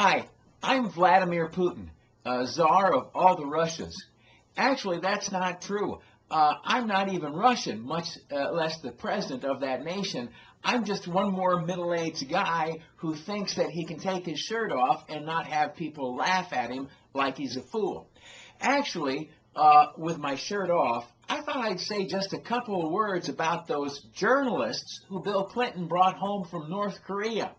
Hi, I'm Vladimir Putin, Tsar of all the Russias. Actually, that's not true. I'm not even Russian, much less the president of that nation. I'm just one more middle-aged guy who thinks that he can take his shirt off and not have people laugh at him like he's a fool. Actually, with my shirt off, I thought I'd say just a couple of words about those journalists who Bill Clinton brought home from North Korea.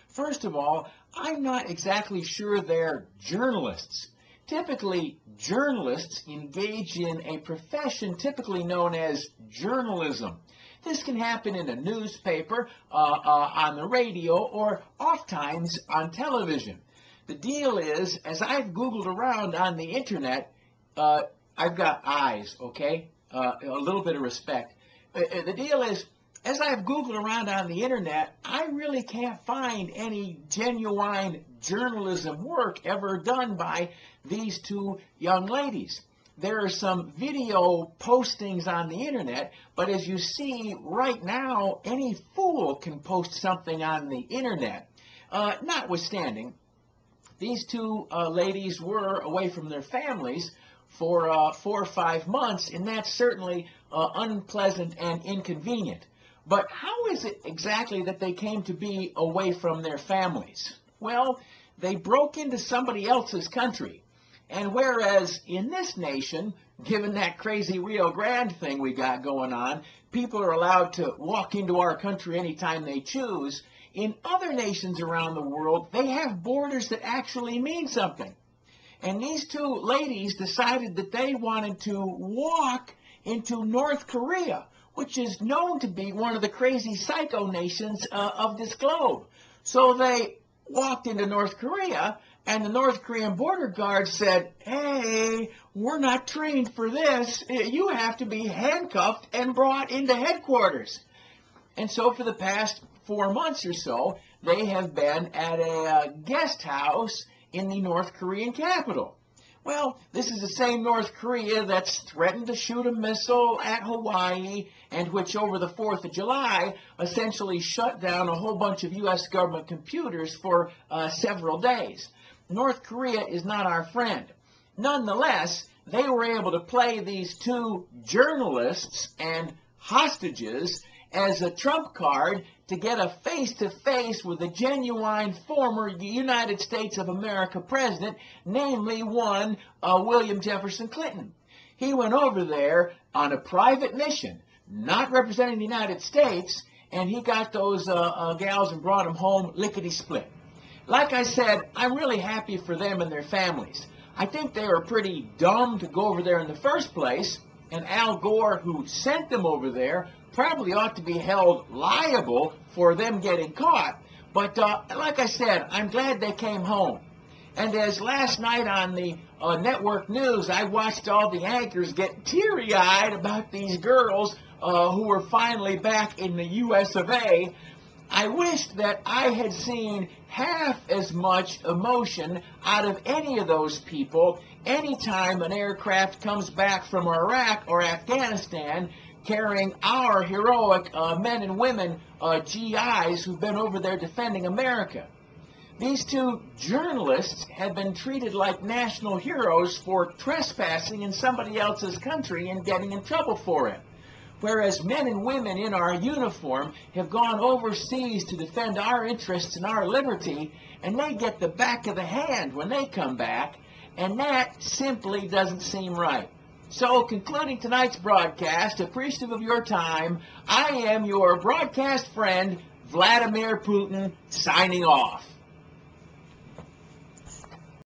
First of all, I'm not exactly sure they're journalists. Typically, journalists engage in a profession typically known as journalism. This can happen in a newspaper, on the radio, or oftentimes on television. The deal is, as I've Googled around on the internet, I've got eyes, okay? A little bit of respect. The deal is, as I've Googled around on the internet, I really can't find any genuine journalism work ever done by these two young ladies. There are some video postings on the internet, but as you see right now, any fool can post something on the internet. Notwithstanding, these two ladies were away from their families for 4 or 5 months, and that's certainly unpleasant and inconvenient. But how is it exactly that they came to be away from their families? Well, they broke into somebody else's country. And whereas in this nation, given that crazy Rio Grande thing we got going on, people are allowed to walk into our country anytime they choose, in other nations around the world, they have borders that actually mean something. And these two ladies decided that they wanted to walk into North Korea, which is known to be one of the crazy psycho nations of this globe. So they walked into North Korea, and the North Korean border guard said, "Hey, we're not trained for this. You have to be handcuffed and brought into headquarters." And so for the past 4 months or so, they have been at a guest house in the North Korean capital. Well, this is the same North Korea that's threatened to shoot a missile at Hawaii, and which over the 4th of July essentially shut down a whole bunch of U.S. government computers for several days. North Korea is not our friend. Nonetheless, they were able to play these two journalists and hostages as a trump card to get a face-to-face with a genuine former United States of America president, namely one William Jefferson Clinton. He went over there on a private mission, not representing the United States, and he got those gals and brought them home lickety-split. Like I said, I'm really happy for them and their families. I think they were pretty dumb to go over there in the first place, and Al Gore, who sent them over there, probably ought to be held liable for them getting caught. But like I said, I'm glad they came home. And as last night on the network news, I watched all the anchors get teary-eyed about these girls who were finally back in the US of A. I wished that I had seen half as much emotion out of any of those people anytime an aircraft comes back from Iraq or Afghanistan carrying our heroic men and women, GIs, who've been over there defending America. These two journalists have been treated like national heroes for trespassing in somebody else's country and getting in trouble for it. Whereas men and women in our uniform have gone overseas to defend our interests and our liberty, and they get the back of the hand when they come back, and that simply doesn't seem right. So, concluding tonight's broadcast, appreciative of your time, I am your broadcast friend, Vladimir Putin, signing off.